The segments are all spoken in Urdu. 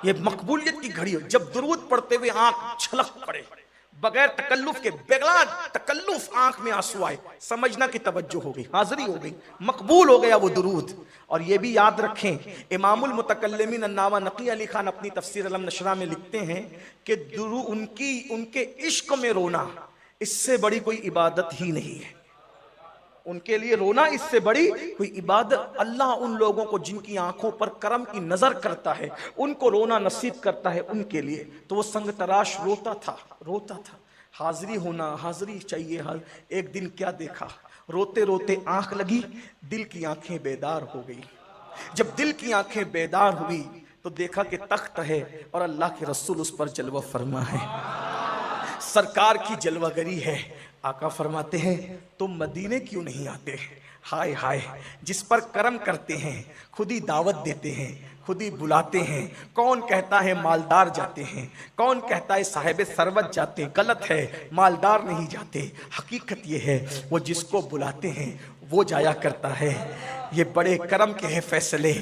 یہ مقبولیت کی گھڑی ہو جب درود پڑھتے ہوئے آنکھ چھلک پڑے بغیر تکلف کے، بغیر تکلف آنکھ میں آنسو آئے، سمجھنا کہ توجہ ہو گئی، حاضری ہو گئی، مقبول ہو گیا وہ درود۔ اور یہ بھی یاد رکھیں، امام المتکلمین علامہ نقی علی خان اپنی تفسیر علم نشرہ میں لکھتے ہیں کہ ان کے عشق میں رونا اس سے بڑی کوئی عبادت ہی نہیں ہے۔ ان کے لیے رونا اس سے بڑی کوئی عبادت، اللہ ان لوگوں کو جن کی آنکھوں پر کرم کی نظر کرتا ہے ان کو رونا نصیب کرتا ہے ان کے لیے۔ تو وہ سنگ تراش روتا تھا۔ حاضری ہونا، حاضری چاہیے۔ ایک دن کیا دیکھا، روتے روتے آنکھ لگی، دل کی آنکھیں بیدار ہو گئی۔ جب دل کی آنکھیں بیدار ہوئی تو دیکھا کہ تخت ہے اور اللہ کے رسول اس پر جلوہ فرما ہے، سرکار کی جلوہ گری ہے۔ آقا فرماتے ہیں تم مدینے کیوں نہیں آتے؟ ہائے ہائے، جس پر کرم کرتے ہیں، خود ہی دعوت دیتے ہیں، خود ہی بلاتے ہیں۔ کون کہتا ہے مالدار جاتے ہیں، کون کہتا ہے صاحب ثروت جاتے ہیں؟ غلط ہے، مالدار نہیں جاتے۔ حقیقت یہ ہے وہ جس کو بلاتے ہیں وہ جایا کرتا ہے۔ یہ بڑے کرم کے ہیں فیصلے،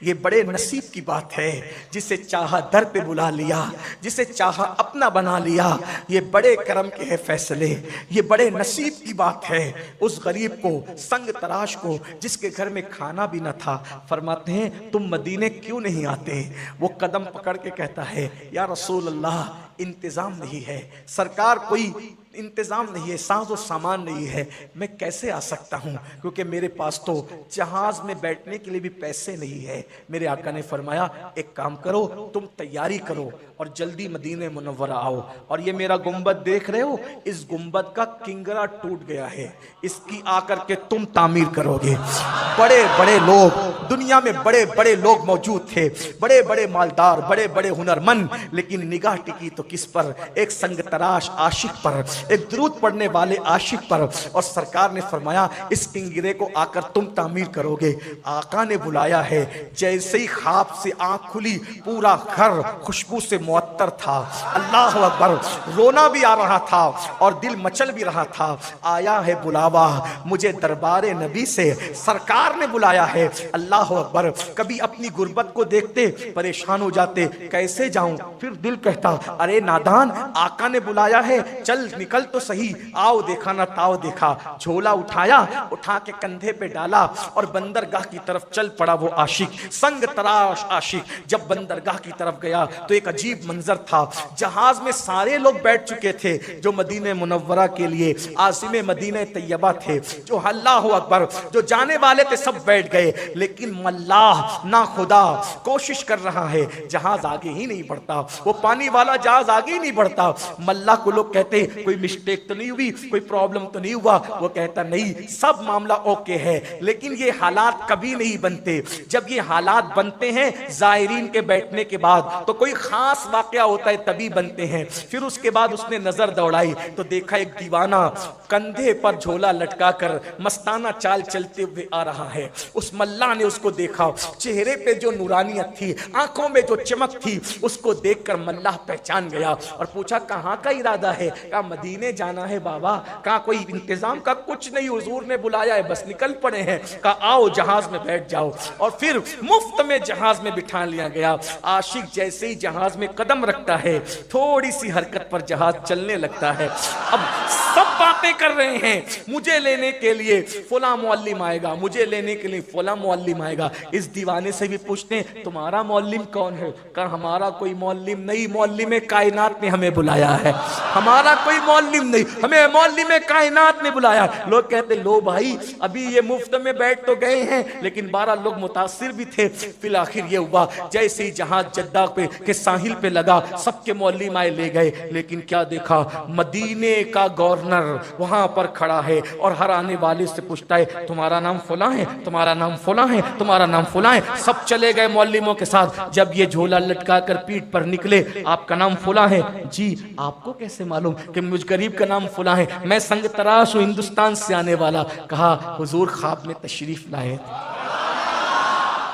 یہ بڑے نصیب کی بات ہے۔ جسے چاہا در پہ بلا لیا، جسے چاہا اپنا بنا لیا، یہ بڑے کرم کے ہیں فیصلے، یہ بڑے نصیب کی بات ہے۔ اس غریب کو، سنگ تراش کو، جس کے گھر میں کھانا بھی نہ تھا، فرماتے ہیں تم مدینے کیوں نہیں آتے؟ وہ قدم پکڑ کے کہتا ہے یا رسول اللہ انتظام نہیں ہے، سرکار کوئی انتظام نہیں ہے، ساز و سامان نہیں ہے، میں کیسے آ سکتا ہوں؟ کیونکہ میرے پاس تو جہاز میں بیٹھنے کے لیے بھی پیسے نہیں ہے۔ میرے آقا نے فرمایا ایک کام کرو، تم تیاری کرو اور جلدی مدینہ منورہ آؤ۔ اور یہ میرا گنبد دیکھ رہے ہو، اس گنبد کا کنگرا ٹوٹ گیا ہے، اس کی آ کر کے تم تعمیر کرو گے۔ بڑے بڑے لوگ دنیا میں، بڑے بڑے لوگ موجود تھے، بڑے بڑے مالدار، بڑے بڑے ہنرمند، لیکن نگاہ ٹکی تو کس پر؟ ایک سنگ تراش عاشق پر، ایک درود پڑھنے والے عاشق پر۔ اور سرکار نے فرمایا اس کنگرے کو آ کر تم تعمیر کرو گے۔ آقا نے بلایا ہے، جیسے ہی خواب سے آنکھ کھلی پورا گھر خوشبو سے معطر تھا۔ اللہ اکبر، رونا بھی آ رہا تھا اور دل مچل بھی رہا تھا۔ آیا ہے بلاوا مجھے دربار نبی سے، سرکار نے بلایا ہے۔ اللہ اکبر، کبھی اپنی غربت کو دیکھتے پریشان ہو جاتے، کیسے جاؤں؟ پھر دل کہتا ارے نادان، آقا نے بلایا ہے، چل نکل تو صحیح، آؤ دیکھا نہ تاؤ دیکھا۔ جھولا اٹھایا، اٹھا کے کندھے پہ ڈالا اور بندرگاہ کی طرف چل پڑا وہ عاشق، سنگ تراش عاشق۔ جب بندرگاہ کی طرف گیا تو ایک عجیب منظر تھا۔ جہاز میں سارے لوگ بیٹھ چکے تھے جو مدینہ منورہ کے لیے عازم مدینہ طیبہ تھے، جو اللہ اکبر جو جانے والے تھے سب بیٹھ گئے، لیکن ملاح نا خدا کوشش کر رہا ہے، جہاز آگے ہی نہیں بڑھتا، وہ پانی والا جہاز آگے ہی نہیں بڑھتا۔ ملاح کو لوگ کہتے کوئی مسٹیک تو نہیں ہوئی، کوئی پرابلم تو نہیں ہوا؟ وہ کہتا نہیں، سب معاملہ اوکے ہے، لیکن یہ حالات کبھی نہیں بنتے۔ جب یہ حالات بنتے ہیں زائرین کے بیٹھنے کے بعد تو کوئی خاص واقعہ ہوتا ہے تبھی بنتے ہیں۔ پھر اس کے بعد اس نے نظر دوڑائی تو دیکھا ایک دیوانہ کندھے پر جھولا لٹکا کر مستانہ چال چلتے ہوئے آ رہا ہے۔ اس ملاح نے اس کو دیکھا، چہرے پہ جو نورانیت تھی، آنکھوں میں جو چمک تھی، اس کو دیکھ کر ملاح پہچان گیا اور پوچھا کہاں کا ارادہ ہے؟ کہا مدینے جانا ہے بابا۔ کہا کوئی انتظام کا؟ کچھ نہیں، حضور نے بلایا ہے، بس نکل پڑے ہیں۔ کہا آؤ جہاز میں بیٹھ جاؤ، اور پھر مفت میں جہاز میں بٹھا لیا گیا۔ عاشق جیسے ہی جہاز میں قدم رکھتا ہے تھوڑی سی حرکت پر جہاز چلنے لگتا ہے۔ اب سب باتیں کر رہے ہیں، مجھے لینے کے لیے فلاں معلم آئے گا، مجھے لینے کے لیے فلاں معلم آئے گا۔ اس دیوانے سے بھی پوچھتے ہیں تمہارا معلم کون ہے؟ کہا ہمارا کوئی معلم نہیں، معلم کائنات نے ہمیں بلایا ہے۔ ہمارا کوئی معلم نہیں، ہمیں معلم کائنات نے بلایا۔ لوگ کہتے لو بھائی ابھی یہ مفت میں بیٹھ تو گئے ہیں، لیکن 12 لوگ متاثر بھی تھے۔ فی الآخر یہ ہوا جیسے ہی جہاز جدہ کے ساحل پہ لگا سب کے معلم آئے لے گئے، لیکن کیا دیکھا مدینے کا گورنر وہاں پر کھڑا ہے اور ہر آنے والے سے پوچھتا ہے تمہارا نام فلاں ہے، تمہارا نام فلاں ہے، تمہارا نام فلاں ہے۔ سب چلے گئے معلموں کے ساتھ۔ جب یہ جھولا لٹکا کر پیٹھ پر نکلے آپ کا نام فلاں ہے؟ جی آپ کو کیسے معلوم کہ مجھ غریب کا نام فلاں ہے؟ میں سنگ تراش ہوں، ہندوستان سے آنے والا۔ کہا حضور خواب میں تشریف لائے،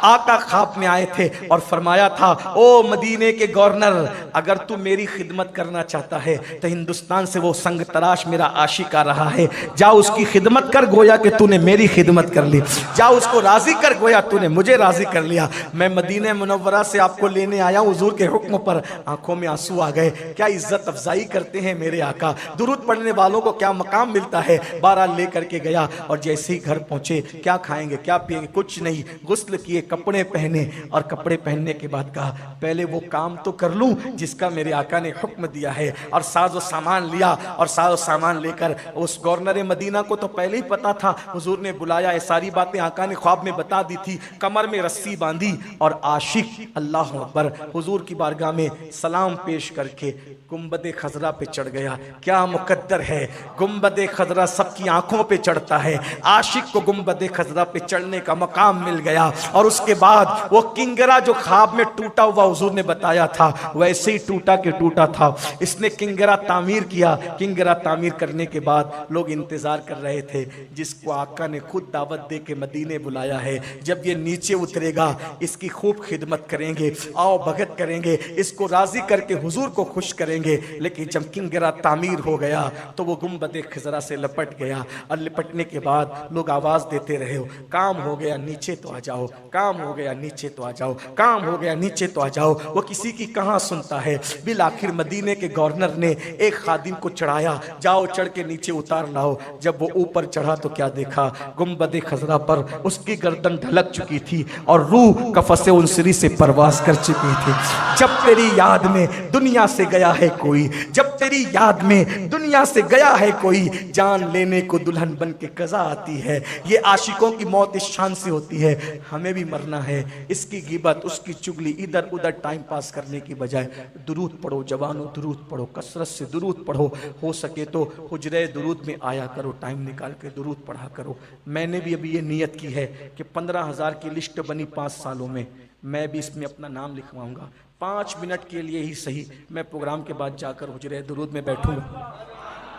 آقا خواب میں آئے تھے اور فرمایا تھا او مدینے کے گورنر، اگر تو میری خدمت کرنا چاہتا ہے تو ہندوستان سے وہ سنگ تراش میرا عاشق آ رہا ہے، جا اس کی خدمت کر گویا کہ تو نے میری خدمت کر لی، جا اس کو راضی کر گویا تو نے مجھے راضی کر لیا۔ میں مدینہ منورہ سے آپ کو لینے آیا ہوں حضور کے حکم پر۔ آنکھوں میں آنسو آ گئے، کیا عزت افزائی کرتے ہیں میرے آقا، درود پڑھنے والوں کو کیا مقام ملتا ہے۔ بہرحال لے کر کے گیا اور جیسے ہی گھر پہنچے، کیا کھائیں گے کیا پیئیں گے، کچھ نہیں، غسل کیے، کپڑے پہنے، اور کپڑے پہننے کے بعد کہا پہلے وہ کام تو کر لوں جس کا میرے آقا نے حکم دیا ہے، اور ساز و سامان لیا، اور ساز و سامان لے کر اس گورنر مدینہ کو تو پہلے ہی پتا تھا حضور نے بلایا ہے، ساری باتیں آقا نے خواب میں بتا دی تھی، کمر میں رسی باندھی اور عاشق اللہ اکبر حضور کی بارگاہ میں سلام پیش کر کے گنبد خضرا پہ چڑھ گیا۔ کیا مقدر ہے، گنبد خضرا سب کی آنکھوں پہ چڑھتا ہے، عاشق کو گنبد خضرا پہ چڑھنے کا مقام مل گیا، اور اس کے بعد وہ کنگرا جو خواب میں ٹوٹا ہوا حضور نے بتایا تھا ویسے ہی ٹوٹا کہ ٹوٹا تھا۔ اس نے کنگرا تعمیر کیا، کنگرا تعمیر کرنے کے بعد لوگ انتظار کر رہے تھے، جس کو آقا نے خود دعوت دے کے مدینے بلایا ہے، جب یہ نیچے اترے گا اس کی خوب خدمت کریں گے، آؤ بھگت کریں گے، اس کو راضی کر کے حضور کو خوش کریں گے۔ لیکن جب کنگرا تعمیر ہو گیا تو وہ گنبد خضرا سے لپٹ گیا، اور لپٹنے کے بعد لوگ آواز دیتے رہے ہو کام ہو گیا نیچے تو آ جاؤ، کام ہو گیا نیچے تو آ جاؤ، کام ہو گیا نیچے تو آ جاؤ، وہ کسی کی کہاں سنتا ہے۔ بالآخر مدینے کے گورنر نے ایک خادم کو چڑھایا، جاؤ چڑھ کے نیچے اتار لاؤ۔ جب وہ اوپر چڑھا تو کیا دیکھا، گنبد خضرا پر اس کی گردن ڈھلک چکی تھی اور روح قفس انصری سے پرواز کر چکی تھی۔ جب تیری یاد میں دنیا سے گیا ہے کوئی، جب تیری یاد میں دنیا سے گیا ہے کوئی، جان لینے کو دلہن بن کے قضا آتی ہے۔ یہ عاشقوں کی موت اس شان سے ہوتی ہے، ہمیں بھی مرنا ہے۔ اس کی غیبت، اس کی چگلی، ادھر ادھر ٹائم پاس کرنے کی بجائے درود پڑھو جوانو، درود پڑھو، کثرت سے درود پڑھو، ہو سکے تو حجرہ درود میں آیا کرو، ٹائم نکال کے درود پڑھا کرو۔ میں نے بھی ابھی یہ نیت کی ہے کہ 15,000 کی لسٹ بنی 5 سالوں میں بھی اس میں اپنا نام لکھواؤں گا، 5 منٹ کے لیے ہی صحیح، میں پروگرام کے بعد جا کر حجرہ درود میں بیٹھوں گا،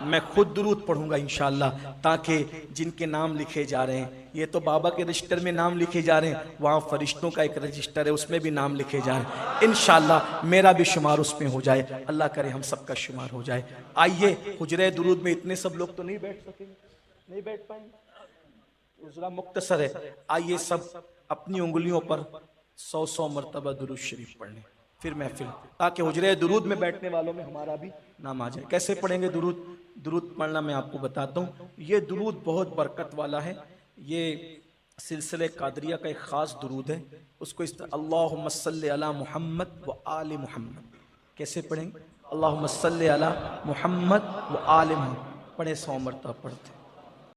میں خود درود پڑھوں گا انشاءاللہ، تاکہ جن کے نام لکھے جا رہے ہیں، یہ تو بابا کے رجسٹر میں نام لکھے جا رہے ہیں، وہاں فرشتوں کا ایک رجسٹر ہے اس میں بھی نام لکھے جا رہے ہیں، انشاءاللہ میرا بھی شمار اس میں ہو جائے، اللہ کرے ہم سب کا شمار ہو جائے۔ آئیے حجرہ درود میں اتنے سب لوگ تو نہیں بیٹھ سکیں گے، نہیں بیٹھ پائیں گے، ذرا مختصر ہے، آئیے سب اپنی انگلیوں پر 100 مرتبہ درود شریف پڑھ لیں، پھر محفل، تاکہ حجرہ درود میں بیٹھنے والوں میں ہمارا بھی نام آ جائے۔ کیسے پڑھیں گے درود؟ درود پڑھنا میں آپ کو بتاتا ہوں، یہ درود بہت برکت والا ہے، یہ سلسلہ قادریہ کا ایک خاص درود ہے، اس کو اللہم صلی علی محمد و آل محمد، کیسے پڑھیں گے؟ اللہم صلی علی محمد و آل محمد، پڑھیں 100 مرتبہ پڑھتے ہیں۔